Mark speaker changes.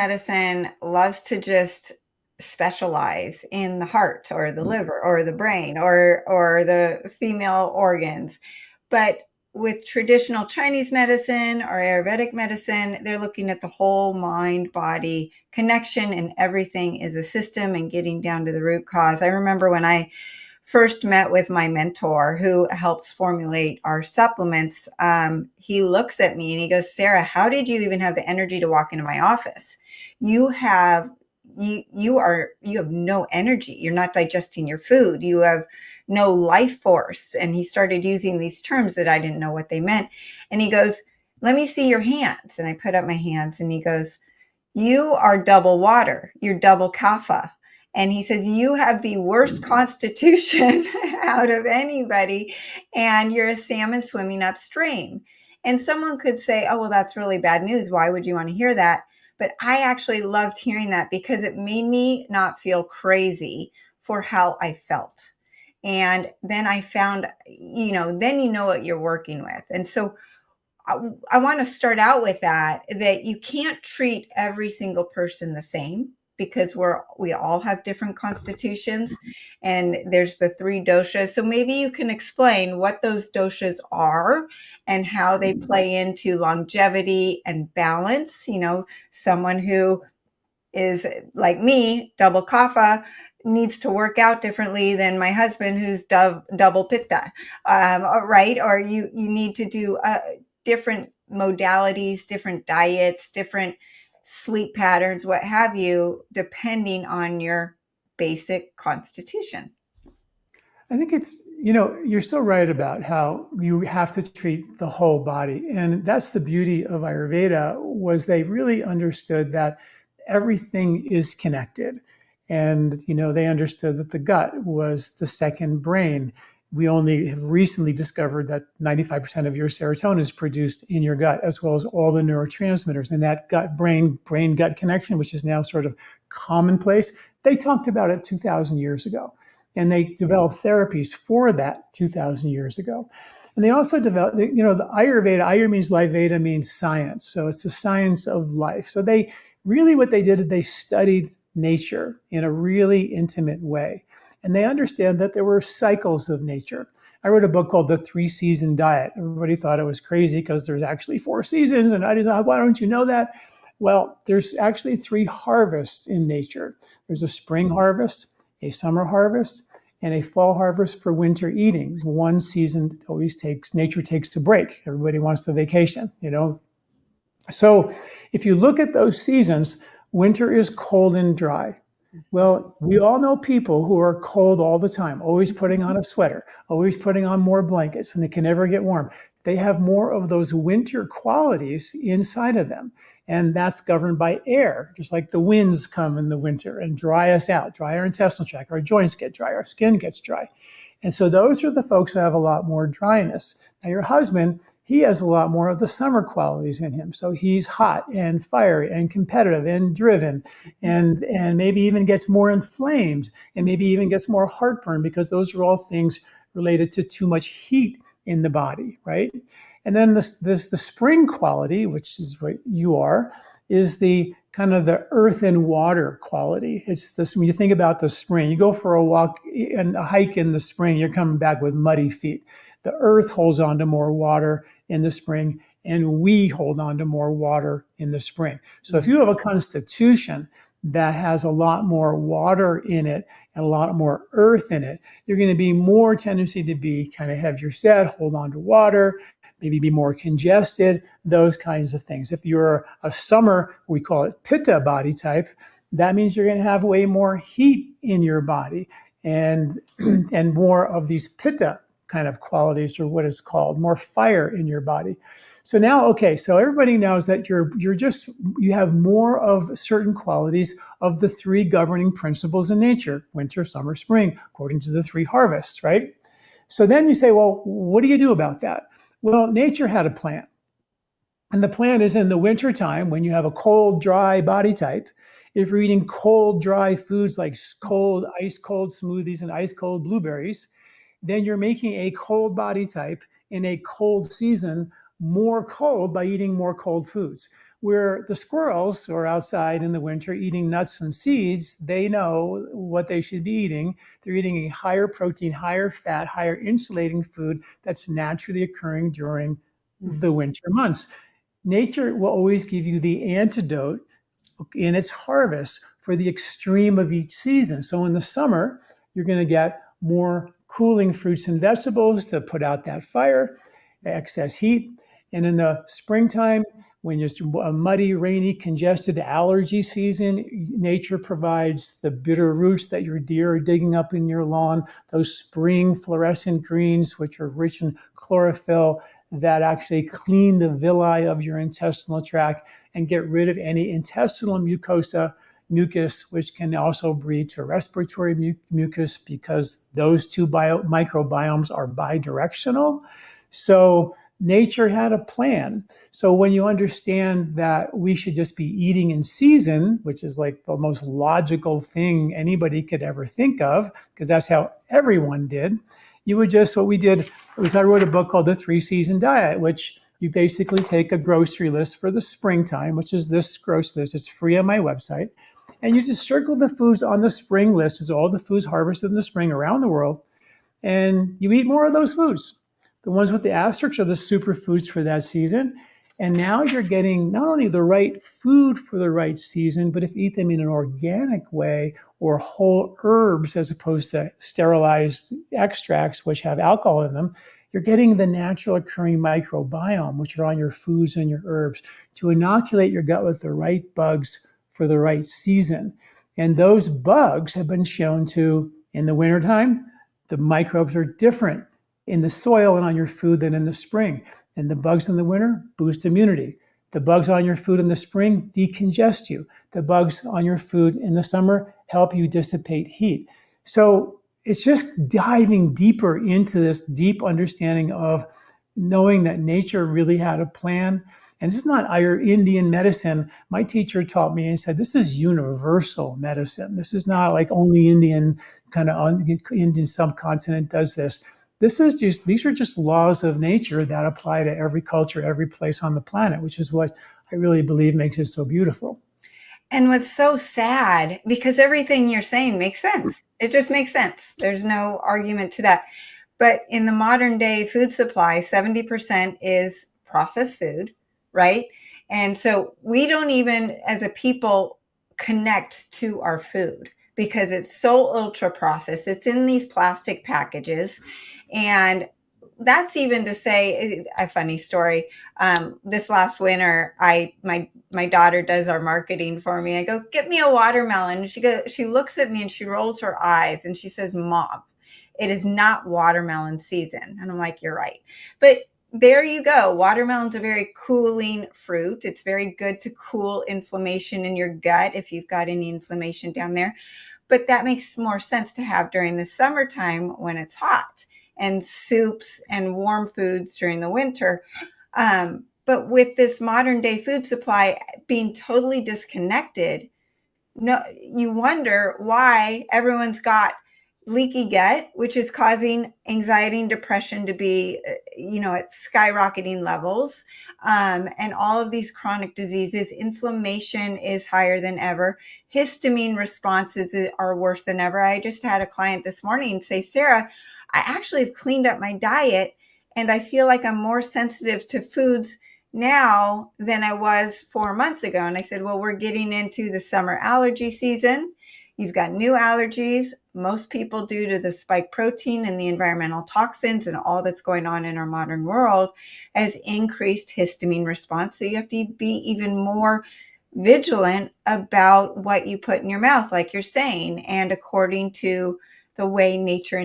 Speaker 1: medicine loves to just specialize in the heart or the liver or the brain or the female organs. But with traditional Chinese medicine or Ayurvedic medicine, they're looking at the whole mind body connection, and everything is a system and getting down to the root cause. I remember when I first met with my mentor who helps formulate our supplements, he looks at me and he goes, Sara, how did you even have the energy to walk into my office? You have you have no energy. You're not digesting your food. You have no life force. And he started using these terms that I didn't know what they meant. And he goes, let me see your hands. And I put up my hands and he goes, you are double water. You're double kapha. And he says, you have the worst constitution out of anybody, and you're a salmon swimming upstream. And someone could say, oh, well, that's really bad news. Why would you want to hear that? But I actually loved hearing that because it made me not feel crazy for how I felt. And then I found, then you know what you're working with. And so I want to start out with that you can't treat every single person the same, because we all have different constitutions, and there's the 3 doshas. So maybe you can explain what those doshas are and how they play into longevity and balance. Someone who is like me, double kapha, needs to work out differently than my husband who's double pitta, right? Or you need to do different modalities, different diets, different sleep patterns, what have you, depending on your basic constitution.
Speaker 2: I think you're so right about how you have to treat the whole body. And that's the beauty of Ayurveda, was they really understood that everything is connected. And, they understood that the gut was the second brain. We only have recently discovered that 95% of your serotonin is produced in your gut, as well as all the neurotransmitters. And that brain-gut connection, which is now sort of commonplace, they talked about it 2,000 years ago. And they developed therapies for that 2,000 years ago. And they also developed, the Ayurveda, Ayur means life, Veda means science. So it's the science of life. So what they did is they studied nature in a really intimate way. And they understand that there were cycles of nature. I wrote a book called The 3-Season Diet. Everybody thought it was crazy because there's actually 4 seasons. And I just thought, why don't you know that? Well, there's actually 3 harvests in nature. There's a spring harvest, a summer harvest, and a fall harvest for winter eating. One season nature takes to break. Everybody wants to vacation, So if you look at those seasons, winter is cold and dry. Well, we all know people who are cold all the time, always putting on a sweater, always putting on more blankets, and they can never get warm. They have more of those winter qualities inside of them. And that's governed by air, just like the winds come in the winter and dry us out, dry our intestinal tract, our joints get dry, our skin gets dry. And so those are the folks who have a lot more dryness. Now, your husband, he has a lot more of the summer qualities in him. So he's hot and fiery and competitive and driven, and maybe even gets more inflamed, and maybe even gets more heartburn, because those are all things related to too much heat in the body, right? And then the spring quality, which is what you are, is the kind of the earth and water quality. It's this, when you think about the spring, you go for a walk and a hike in the spring, you're coming back with muddy feet. The earth holds on to more water in the spring, and we hold on to more water in the spring. So if you have a constitution that has a lot more water in it and a lot more earth in it, you're going to be more tendency to be kind of heavier set, hold on to water, maybe be more congested, those kinds of things. If you're a summer, we call it pitta body type, that means you're going to have way more heat in your body and more of these pitta kind of qualities, or what is called more fire in your body. So now, okay, so everybody knows that you have more of certain qualities of the 3 governing principles in nature: winter, summer, spring, according to the 3 harvests, right? So then you say, well, what do you do about that? Well, nature had a plan. And the plan is, in the wintertime, when you have a cold, dry body type, if you're eating cold, dry foods like ice cold smoothies and ice cold blueberries, then you're making a cold body type in a cold season more cold by eating more cold foods. Where the squirrels are outside in the winter eating nuts and seeds, they know what they should be eating. They're eating a higher protein, higher fat, higher insulating food that's naturally occurring during the winter months. Nature will always give you the antidote in its harvest for the extreme of each season. So in the summer, you're going to get more cooling fruits and vegetables to put out that fire, excess heat. And in the springtime, when it's a muddy, rainy, congested allergy season, nature provides the bitter roots that your deer are digging up in your lawn, those spring fluorescent greens, which are rich in chlorophyll, that actually clean the villi of your intestinal tract and get rid of any intestinal mucus, which can also breed to respiratory mucus because those two microbiomes are bidirectional. So nature had a plan. So when you understand that we should just be eating in season, which is like the most logical thing anybody could ever think of, because that's how everyone did, you would just, what we did was I wrote a book called The 3-Season Diet, which you basically take a grocery list for the springtime, which is this grocery list. It's free on my website. And you just circle the foods on the spring list, is all the foods harvested in the spring around the world. And you eat more of those foods. The ones with the asterisks are the superfoods for that season. And now you're getting not only the right food for the right season, but if you eat them in an organic way or whole herbs as opposed to sterilized extracts, which have alcohol in them, you're getting the natural occurring microbiome, which are on your foods and your herbs, to inoculate your gut with the right bugs for the right season. And those bugs have been shown to, in the wintertime, the microbes are different in the soil and on your food than in the spring. And the bugs in the winter boost immunity. The bugs on your food in the spring decongest you. The bugs on your food in the summer help you dissipate heat. So it's just diving deeper into this deep understanding of knowing that nature really had a plan. And this is not our Indian medicine. My teacher taught me and said, this is universal medicine. This is not like only Indian, kind of Indian subcontinent does this. These are just laws of nature that apply to every culture, every place on the planet, which is what I really believe makes it so beautiful.
Speaker 1: And what's so sad, because everything you're saying makes sense. It just makes sense. There's no argument to that. But in the modern day food supply, 70% is processed food, right? And so we don't even, as a people, connect to our food because it's so ultra processed. It's in these plastic packages. And that's even to say a funny story. This last winter, my daughter does our marketing for me. I go, get me a watermelon. She looks at me and she rolls her eyes and she says, Mom, it is not watermelon season. And I'm like, you're right. But there you go. Watermelon's a very cooling fruit. It's very good to cool inflammation in your gut if you've got any inflammation down there. But that makes more sense to have during the summertime when it's hot, and soups and warm foods during the winter. But with this modern day food supply being totally disconnected, no, you wonder why everyone's got leaky gut, which is causing anxiety and depression to be, at skyrocketing levels. And all of these chronic diseases, inflammation is higher than ever. Histamine responses are worse than ever. I just had a client this morning say, Sarah, I actually have cleaned up my diet and I feel like I'm more sensitive to foods now than I was 4 months ago. And I said, well, we're getting into the summer allergy season. You've got new allergies. Most people, due to the spike protein and the environmental toxins and all that's going on in our modern world, has increased histamine response. So you have to be even more vigilant about what you put in your mouth, like you're saying, and according to the way nature